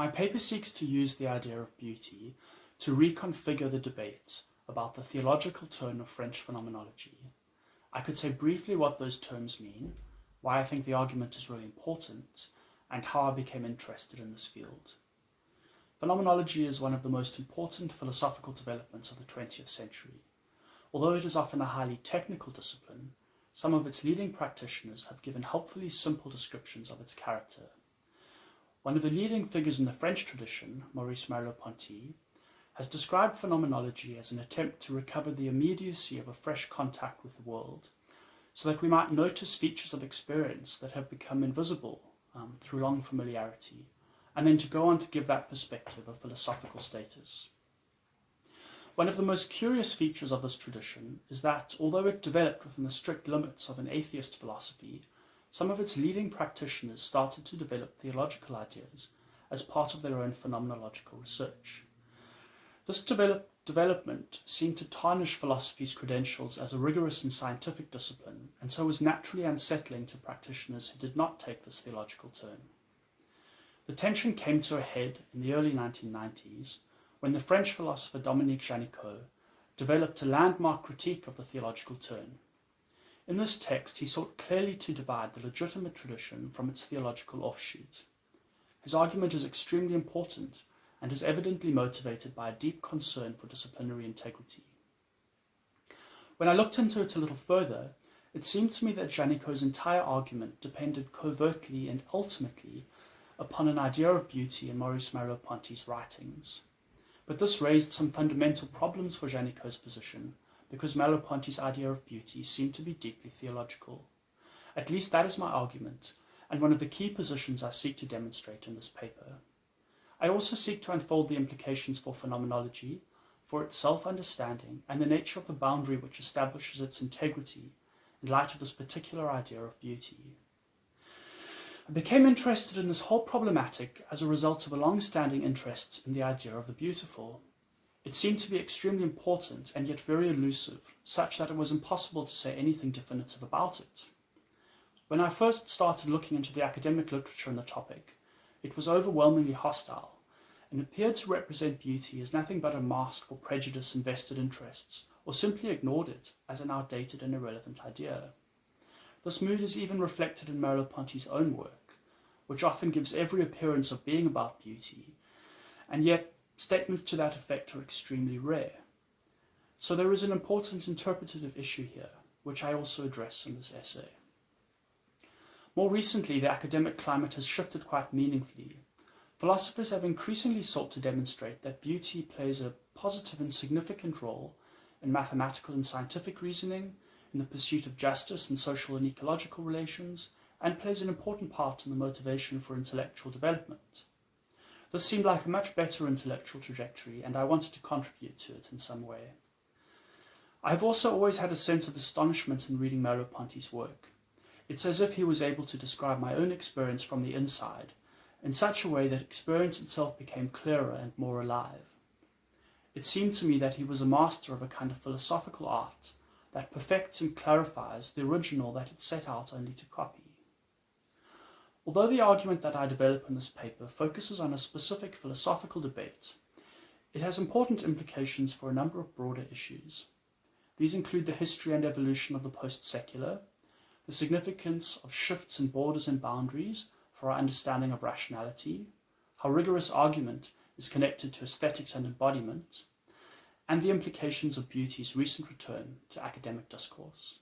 My paper seeks to use the idea of beauty to reconfigure the debate about the theological turn of French phenomenology. I could say briefly what those terms mean, why I think the argument is really important, and how I became interested in this field. Phenomenology is one of the most important philosophical developments of the 20th century. Although it is often a highly technical discipline, some of its leading practitioners have given helpfully simple descriptions of its character. One of the leading figures in the French tradition, Maurice Merleau-Ponty, has described phenomenology as an attempt to recover the immediacy of a fresh contact with the world, so that we might notice features of experience that have become invisible through long familiarity, and then to go on to give that perspective a philosophical status. One of the most curious features of this tradition is that, although it developed within the strict limits of an atheist philosophy, some of its leading practitioners started to develop theological ideas as part of their own phenomenological research. This development seemed to tarnish philosophy's credentials as a rigorous and scientific discipline, and so was naturally unsettling to practitioners who did not take this theological turn. The tension came to a head in the early 1990s when the French philosopher Dominique Janicaud developed a landmark critique of the theological turn. In this text, he sought clearly to divide the legitimate tradition from its theological offshoot. His argument is extremely important and is evidently motivated by a deep concern for disciplinary integrity. When I looked into it a little further, it seemed to me that Janicaud's entire argument depended covertly and ultimately upon an idea of beauty in Maurice Merleau-Ponty's writings. But this raised some fundamental problems for Janicaud's position, because Merleau-Ponty's idea of beauty seemed to be deeply theological. At least that is my argument, and one of the key positions I seek to demonstrate in this paper. I also seek to unfold the implications for phenomenology, for its self-understanding, and the nature of the boundary which establishes its integrity in light of this particular idea of beauty. I became interested in this whole problematic as a result of a long-standing interest in the idea of the beautiful. It seemed to be extremely important and yet very elusive, such that it was impossible to say anything definitive about it. When I first started looking into the academic literature on the topic, it was overwhelmingly hostile and appeared to represent beauty as nothing but a mask for prejudice and vested interests, or simply ignored it as an outdated and irrelevant idea. This mood is even reflected in Merleau-Ponty's own work, which often gives every appearance of being about beauty, and yet statements to that effect are extremely rare. So there is an important interpretative issue here, which I also address in this essay. More recently, the academic climate has shifted quite meaningfully. Philosophers have increasingly sought to demonstrate that beauty plays a positive and significant role in mathematical and scientific reasoning, in the pursuit of justice and social and ecological relations, and plays an important part in the motivation for intellectual development. This seemed like a much better intellectual trajectory, and I wanted to contribute to it in some way. I have also always had a sense of astonishment in reading Merleau-Ponty's work. It's as if he was able to describe my own experience from the inside, in such a way that experience itself became clearer and more alive. It seemed to me that he was a master of a kind of philosophical art that perfects and clarifies the original that it set out only to copy. Although the argument that I develop in this paper focuses on a specific philosophical debate, it has important implications for a number of broader issues. These include the history and evolution of the post-secular, the significance of shifts in borders and boundaries for our understanding of rationality, how rigorous argument is connected to aesthetics and embodiment, and the implications of beauty's recent return to academic discourse.